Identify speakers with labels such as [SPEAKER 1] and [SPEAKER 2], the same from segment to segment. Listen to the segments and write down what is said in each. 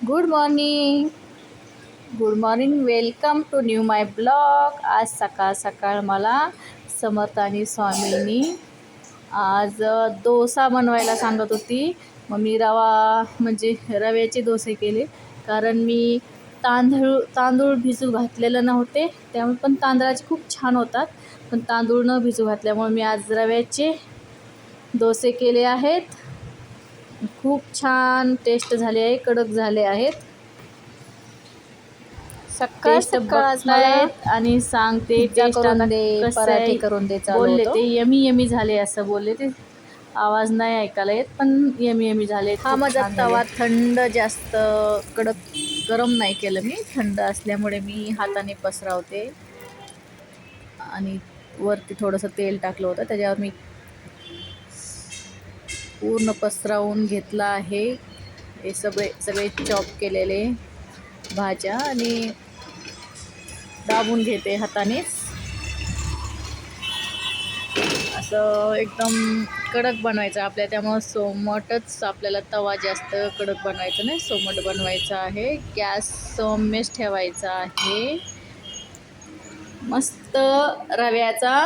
[SPEAKER 1] Good morning. Good morning. Welcome to new my blog. आज सकाळ सकाळ मला समर्थ आणि स्वामींनी आज डोसा बनवायला सांगत होती. मग मी रव्याचे डोसे केले, कारण मी तांदूळ भिजू घातलेलं नव्हते, त्यामुळे पण तांदळाचे खूप छान होतात. पण तांदूळ न भिजू घातल्यामुळे मी आज रव्याचे डोसे केले आहेत. खूप छान टेस्ट झाले आहे, कडक झाले आहेत.
[SPEAKER 2] सकाळ सकाळ आज मला
[SPEAKER 1] आणि सांगते टेस्ट
[SPEAKER 2] करून
[SPEAKER 1] आता
[SPEAKER 2] दे,
[SPEAKER 1] कसं
[SPEAKER 2] पराठे
[SPEAKER 1] आहे.
[SPEAKER 2] करून दे चालू
[SPEAKER 1] बोलले
[SPEAKER 2] होतं.
[SPEAKER 1] ते यमी यमी झाले असं बोलले ते. आवाज नाही ऐकायला येत, पण यमी यमी झाले.
[SPEAKER 2] हा माझा
[SPEAKER 1] तवा थंड, जास्त कडक गरम नाही केलं मी. थंड असल्यामुळे मी हाताने पसरवते आणि वरती थोडंसं तेल टाकलं होतं, त्याच्यावर मी पूर्ण पसरवून घेतला आहे. हे सगळे चॉप केलेले भाज्या आणि दाबून घेते हातानेच. असं एकदम कडक बनवायचं आपल्या, त्यामुळं सोमटच आपल्याला तवा जास्त कडक बनवायचं नाही, सोमट बनवायचं आहे. गॅस सौम्यच ठेवायचा आहे. मस्त रव्याचा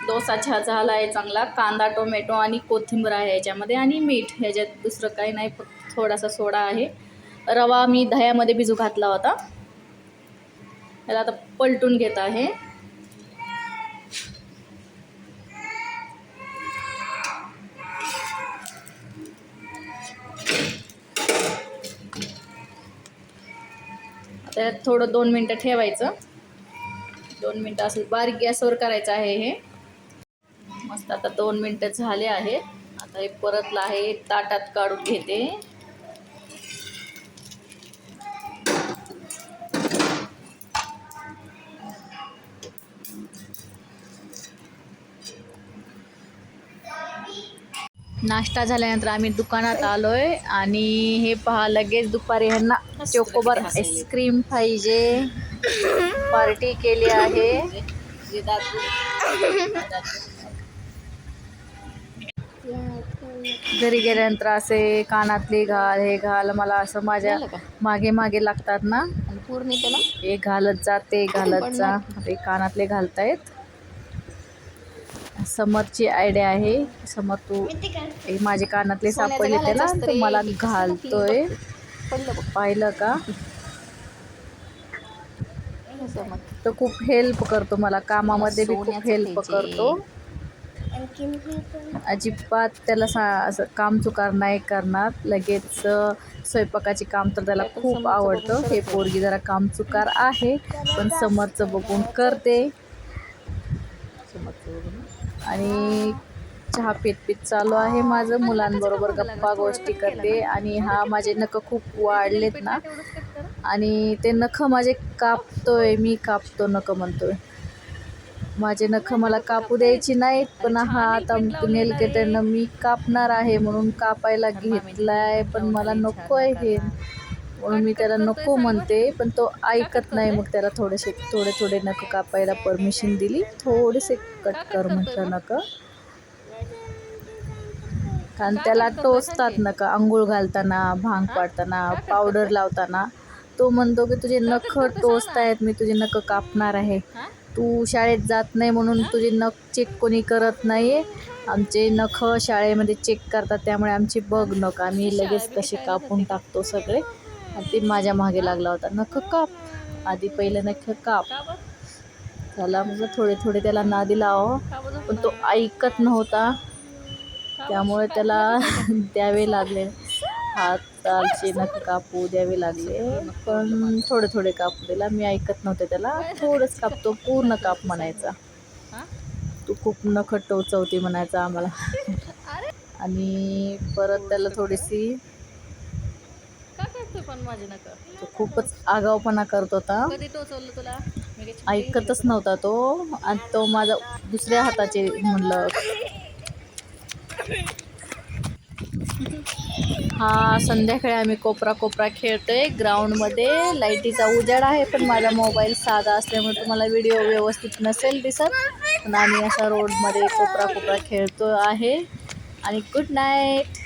[SPEAKER 1] डोसा झाला आहे चांगला. कांदा, टोमॅटो आणि कोथिंबीर आहे याच्यामध्ये, आणि मीठ. ह्याच्यात दुसरं काही नाही, फक्त थोडासा सोडा आहे. रवा मी दह्यामध्ये भिजू घातला होता. त्याला आता पलटून घेत आहे. त्यात थोडं 2 मिनटं ठेवायचं. 2 मिनटं असं बारीक गॅसवर करायचं आहे हे. मस्त आता 2 मिनटं झाले आहेत. आता हे परतलं आहे, ताटात काढून घेते. नाश्ता झाल्यानंतर आम्ही दुकानात आलोय, आणि हे पहा, लगेच दुपारी ह्यांना चोकोबार आईस्क्रीम पाहिजे. पार्टी केली आहे. घरी गेल्यानंतर असे कानातले घाल, हे घाल, मला असं माझ्या मागे मागे लागतात ना.
[SPEAKER 2] पूर्ण त्याला
[SPEAKER 1] हे घालत जा, ते घालत जा. ते कानातले घालतायत. समरची आयडिया आहे. समर, तू माझे कानातले सापडले त्याला, तर मला घालतोय. पाहिलं का? तो खूप हेल्प करतो मला कामामध्ये, बी खूप हेल्प करतो. अजिबात त्याला असं कामचुकार नाही करणार. लगेच स्वयंपाकाचे काम तर त्याला खूप आवडतं. हे पोरगी जरा कामचुकार आहे, पण समरचं बघून करते. आणि चहा पीत चालू आहे माझं. मुलांबरोबर गप्पा गोष्टी करते. आणि हा, माझे नखं खूप वाढलेत ना, आणि ते नखं माझे कापतोय. मी कापतो नखं म्हणतोय. माझे नखं मला कापू द्यायची नाहीत, पण हा आता नेल कटरनं मी कापणार आहे म्हणून कापायला घेतलाय. पण मला नको आहे हे, म्हणून मी त्याला नको म्हणते, पण तो ऐकत नाही. मग त्याला थोडे नखं कापायला परमिशन दिली. थोडेसे कट कर म्हटलं नखं, कारण त्याला टोचतात नखं. आंघोळ घालताना, भांग पाडताना, पावडर लावताना. तो म्हणतो की तुझे नखं टोचतायत, मी तुझे नखं कापणार आहे. तू शाळेत जात नाही म्हणून तुझे नख चेक कोणी करत नाही. आमचे नखं शाळेमध्ये चेक करतात, त्यामुळे आमचे बघ नख आम्ही लगेच कसे कापून टाकतो सगळे. आणि ते माझ्या मागे लागला होता, नखं काप आधी, पहिलं नखं काप. त्याला मग थोडे त्याला नादी लाव, पण तो ऐकत नव्हता. त्यामुळे त्याला द्यावे लागले, हाताचे नख कापू द्यावे लागले. पण थोडे कापू दिला. मी ऐकत नव्हते त्याला. थोडंच कापतो, पूर्ण काप म्हणायचा. तू खूप नख टोचवते म्हणायचा आम्हाला. आणि परत त्याला थोडीशी, तो खूपच आगाऊपणा करत होता. ऐकतच नव्हता तो. आणि तो माझा दुसऱ्या हाताचे म्हणलं. हा, संध्याकाळी आम्ही कोपरा खेळतोय ग्राउंडमध्ये. लाईटीचा उजेड आहे, पण माझा मोबाईल साधा असल्यामुळे तुम्हाला व्हिडिओ व्यवस्थित नसेल दिसत. पण आम्ही असा रोडमध्ये कोपरा खेळतो आहे. आणि गुड नाईट.